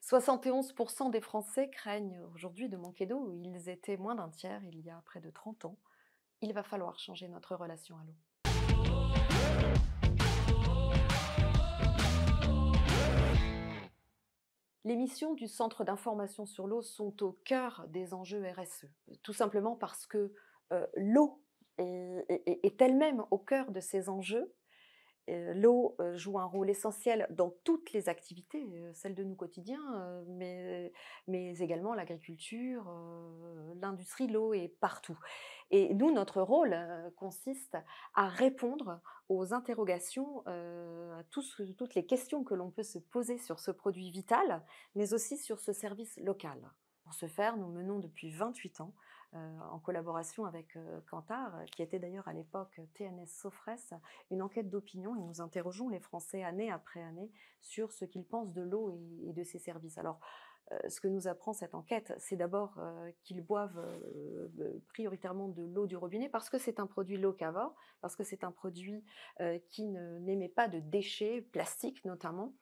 71% des Français craignent aujourd'hui de manquer d'eau. Ils étaient moins d'un tiers il y a près de 30 ans. Il va falloir changer notre relation à l'eau. Les missions du Centre d'information sur l'eau sont au cœur des enjeux RSE. Tout simplement parce que l'eau est elle-même au cœur de ces enjeux. L'eau joue un rôle essentiel dans toutes les activités, celles de nos quotidiens, mais également l'agriculture, l'industrie de l'eau est partout. Et nous, notre rôle consiste à répondre aux interrogations, à toutes les questions que l'on peut se poser sur ce produit vital, mais aussi sur ce service local. Pour ce faire, nous menons depuis 28 ans, en collaboration avec Kantar, qui était d'ailleurs à l'époque TNS Sofres, une enquête d'opinion et nous interrogeons les Français année après année sur ce qu'ils pensent de l'eau et de ses services. Alors, ce que nous apprend cette enquête, c'est d'abord qu'ils boivent prioritairement de l'eau du robinet parce que c'est un produit locavore, parce que c'est un produit qui n'émet pas de déchets plastiques notamment.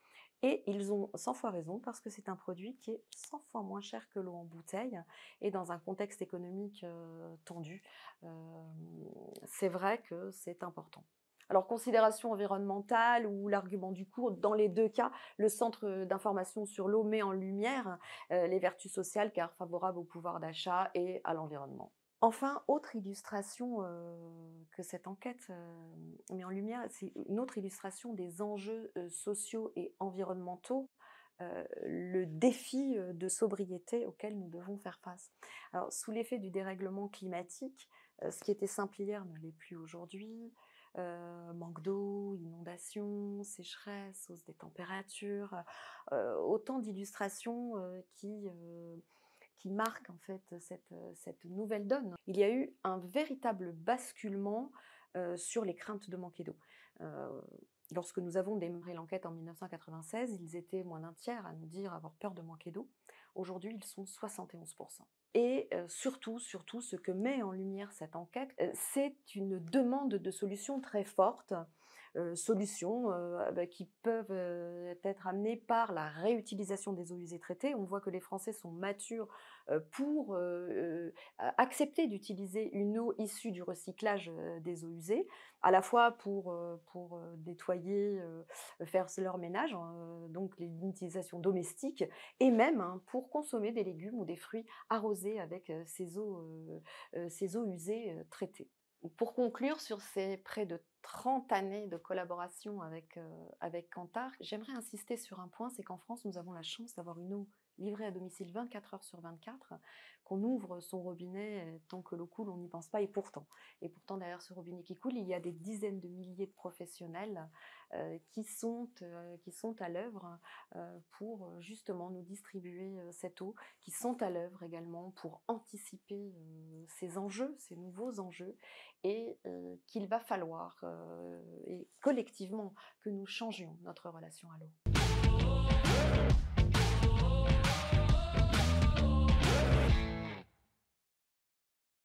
Et ils ont 100 fois raison parce que c'est un produit qui est 100 fois moins cher que l'eau en bouteille et dans un contexte économique tendu, c'est vrai que c'est important. Alors, considération environnementale ou l'argument du coût, dans les deux cas, le Centre d'information sur l'eau met en lumière les vertus sociales car favorables au pouvoir d'achat et à l'environnement. Enfin, autre illustration que cette enquête met en lumière, c'est une autre illustration des enjeux sociaux et environnementaux, le défi de sobriété auquel nous devons faire face. Alors, sous l'effet du dérèglement climatique, ce qui était simple hier ne l'est plus aujourd'hui. Manque d'eau, inondations, sécheresse, hausse des températures, autant d'illustrations qui marquent en fait cette nouvelle donne. Il y a eu un véritable basculement sur les craintes de manquer d'eau. Euh, Lorsque nous avons démarré l'enquête en 1996, ils étaient moins d'un tiers à nous dire avoir peur de manquer d'eau. Aujourd'hui, ils sont 71%. Et surtout, ce que met en lumière cette enquête, c'est une demande de solutions très forte, solutions qui peuvent être amenées par la réutilisation des eaux usées traitées. On voit que les Français sont matures pour accepter d'utiliser une eau issue du recyclage des eaux usées, à la fois pour nettoyer, faire leur ménage, donc l'utilisation domestique, et même pour consommer des légumes ou des fruits arrosés avec ces eaux usées traitées. Pour conclure sur ces près de 30 années de collaboration avec Kantar, j'aimerais insister sur un point, c'est qu'en France, nous avons la chance d'avoir une eau livrée à domicile 24 heures sur 24, qu'on ouvre son robinet tant que l'eau coule, on n'y pense pas, et pourtant derrière ce robinet qui coule, il y a des dizaines de milliers de professionnels qui sont à l'œuvre pour justement nous distribuer cette eau, qui sont à l'œuvre également pour anticiper ces enjeux, ces nouveaux enjeux, et qu'il va falloir, et collectivement, que nous changions notre relation à l'eau.